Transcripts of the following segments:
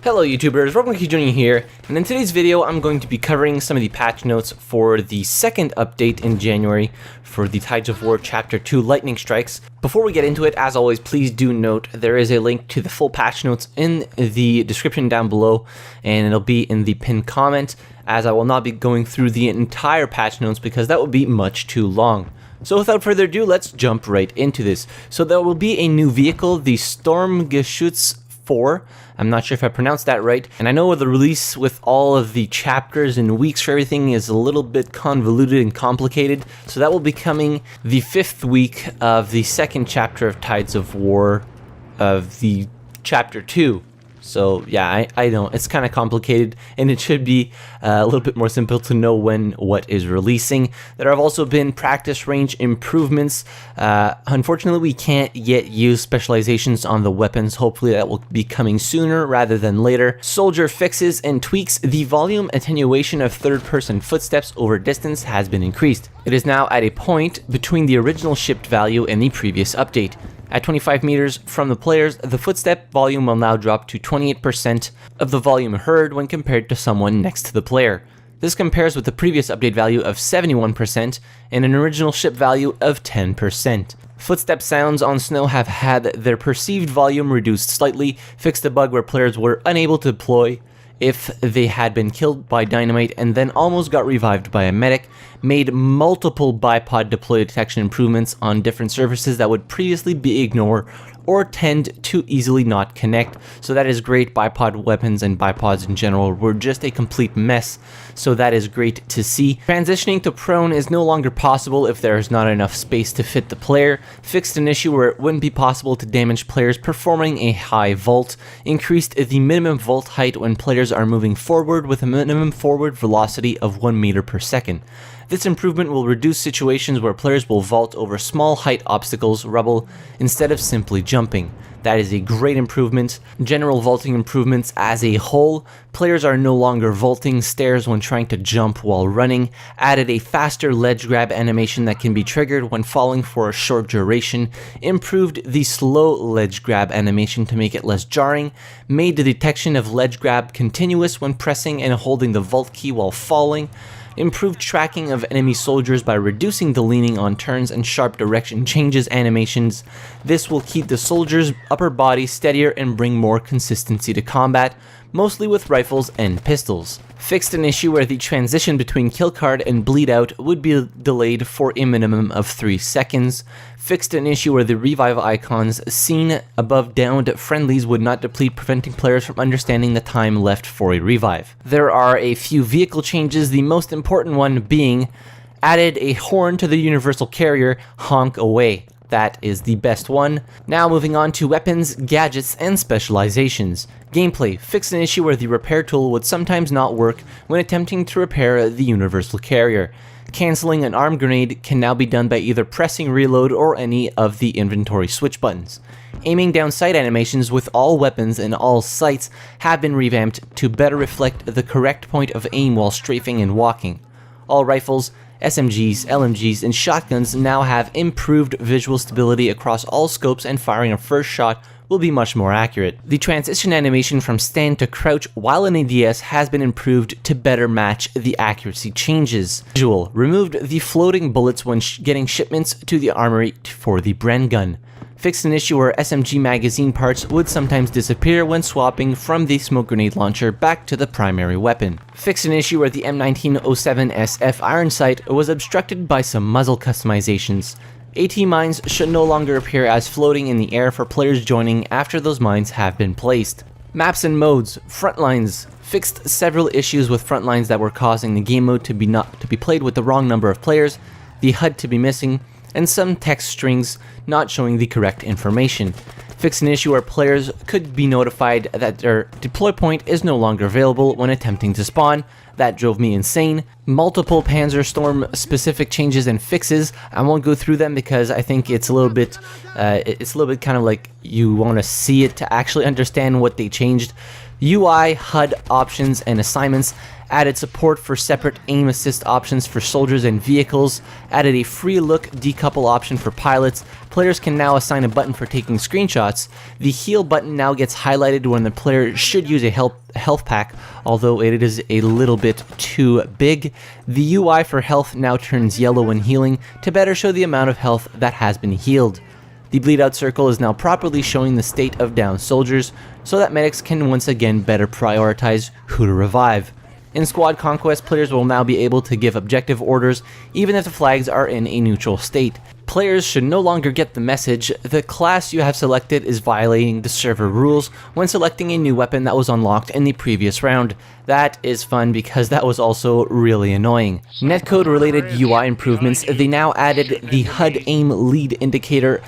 Hello YouTubers, RogueMonkeyJr here, and in today's video I'm going to be covering some of the patch notes for the second update in January for the Tides of War Chapter 2 Lightning Strikes. Before we get into it, as always, please do note there is a link to the full patch notes in the description down below, and it'll be in the pinned comment, as I will not be going through the entire patch notes because that would be much too long. So without further ado, let's jump right into this. So there will be a new vehicle, the Sturmgeschütz 4. I'm not sure if I pronounced that right, and I know the release with all of the chapters and weeks for everything is a little bit convoluted and complicated, so that will be coming the 5th week of the second chapter of Tides of War of the Chapter 2. So yeah, I know it's kind of complicated, and it should be a little bit more simple to know when what is releasing. There have also been practice range improvements. Unfortunately, we can't yet use specializations on the weapons. Hopefully that will be coming sooner rather than later. Soldier fixes and tweaks. The volume attenuation of third-person footsteps over distance has been increased. It is now at a point between the original shipped value and the previous update. At 25 meters from the players, the footstep volume will now drop to 28% of the volume heard when compared to someone next to the player. This compares with the previous update value of 71% and an original ship value of 10%. Footstep sounds on snow have had their perceived volume reduced slightly, fixed a bug where players were unable to deploy if they had been killed by dynamite and then almost got revived by a medic, made multiple bipod deploy detection improvements on different surfaces that would previously be ignored or tend to easily not connect. So that is great. Bipod weapons and bipods in general were just a complete mess, so that is great to see. Transitioning to prone is no longer possible if there is not enough space to fit the player. Fixed an issue where it wouldn't be possible to damage players performing a high vault. Increased the minimum vault height when players are moving forward with a minimum forward velocity of 1 meter per second. This improvement will reduce situations where players will vault over small height obstacles, rubble, instead of simply jumping. That is a great improvement. General vaulting improvements as a whole. Players are no longer vaulting stairs when trying to jump while running. Added a faster ledge grab animation that can be triggered when falling for a short duration. Improved the slow ledge grab animation to make it less jarring. Made the detection of ledge grab continuous when pressing and holding the vault key while falling. Improved tracking of enemy soldiers by reducing the leaning on turns and sharp direction changes animations. This will keep the soldier's upper body steadier and bring more consistency to combat, mostly with rifles and pistols. Fixed an issue where the transition between kill card and bleed out would be delayed for a minimum of 3 seconds. Fixed an issue where the revive icons seen above downed friendlies would not deplete, preventing players from understanding the time left for a revive. There are a few vehicle changes, the most important one being added a horn to the universal carrier, honk away. That is the best one. Now moving on to weapons, gadgets, and specializations. Gameplay. Fixed an issue where the repair tool would sometimes not work when attempting to repair the universal carrier. Canceling an arm grenade can now be done by either pressing reload or any of the inventory switch buttons. Aiming down sight animations with all weapons and all sights have been revamped to better reflect the correct point of aim while strafing and walking. All rifles, SMGs, LMGs, and shotguns now have improved visual stability across all scopes, and firing a first shot will be much more accurate. The transition animation from stand to crouch while in ADS has been improved to better match the accuracy changes. Visual. Removed the floating bullets when getting shipments to the armory for the Bren gun. Fixed an issue where SMG magazine parts would sometimes disappear when swapping from the smoke grenade launcher back to the primary weapon. Fixed an issue where the M1907 SF iron sight was obstructed by some muzzle customizations. AT mines should no longer appear as floating in the air for players joining after those mines have been placed. Maps and modes. Frontlines. Fixed several issues with frontlines that were causing the game mode to be played with the wrong number of players, the HUD to be missing, and some text strings not showing the correct information. Fix an issue where players could be notified that their deploy point is no longer available when attempting to spawn. That drove me insane. Multiple Panzerstorm specific changes and fixes. I won't go through them because I think it's a little bit kind of like you want to see it to actually understand what they changed. UI, HUD options, and assignments added support for separate aim assist options for soldiers and vehicles, added a free look decouple option for pilots. Players can now assign a button for taking screenshots. The heal button now gets highlighted when the player should use a health pack, although it is a little bit too big. The UI for health now turns yellow when healing to better show the amount of health that has been healed. The bleed out circle is now properly showing the state of down soldiers, so that medics can once again better prioritize who to revive. In Squad Conquest, players will now be able to give objective orders even if the flags are in a neutral state. Players should no longer get the message, the class you have selected is violating the server rules when selecting a new weapon that was unlocked in the previous round. That is fun because that was also really annoying. Netcode related UI improvements, they now added the HUD aim lead indicator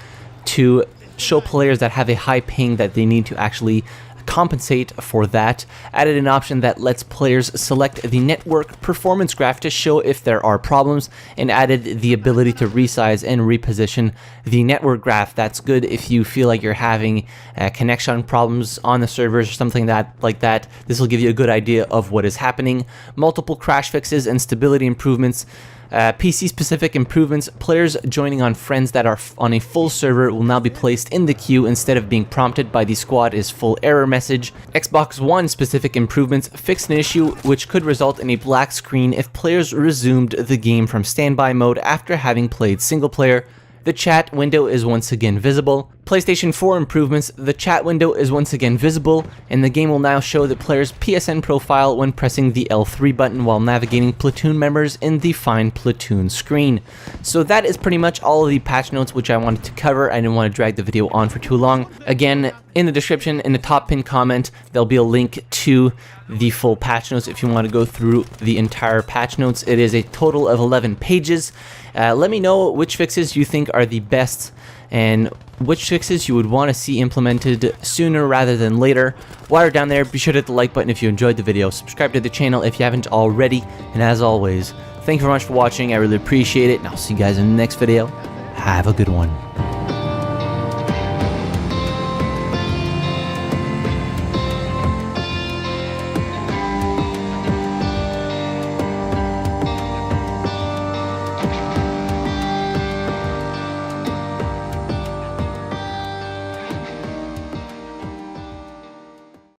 to show players that have a high ping that they need to actually compensate for that. Added an option that lets players select the network performance graph to show if there are problems, and added the ability to resize and reposition the network graph. That's good if you feel like you're having connection problems on the servers or something like that. This will give you a good idea of what is happening. Multiple crash fixes and stability improvements. PC-specific improvements, players joining on friends that are on a full server will now be placed in the queue instead of being prompted by the squad is full error message. Xbox One specific improvements fixed an issue which could result in a black screen if players resumed the game from standby mode after having played single player. The chat window is once again visible. PlayStation 4 improvements, the chat window is once again visible, and the game will now show the player's PSN profile when pressing the L3 button while navigating platoon members in the Find Platoon screen. So that is pretty much all of the patch notes which I wanted to cover. I didn't want to drag the video on for too long. Again, in the description, in the top pinned comment, there'll be a link to the full patch notes if you want to go through the entire patch notes. It is a total of 11 pages. Let me know which fixes you think are the best and which fixes you would want to see implemented sooner rather than later. While you're down there, be sure to hit the like button if you enjoyed the video, subscribe to the channel if you haven't already, and as always, thank you very much for watching. I really appreciate it, and I'll see you guys in the next video. Have a good one.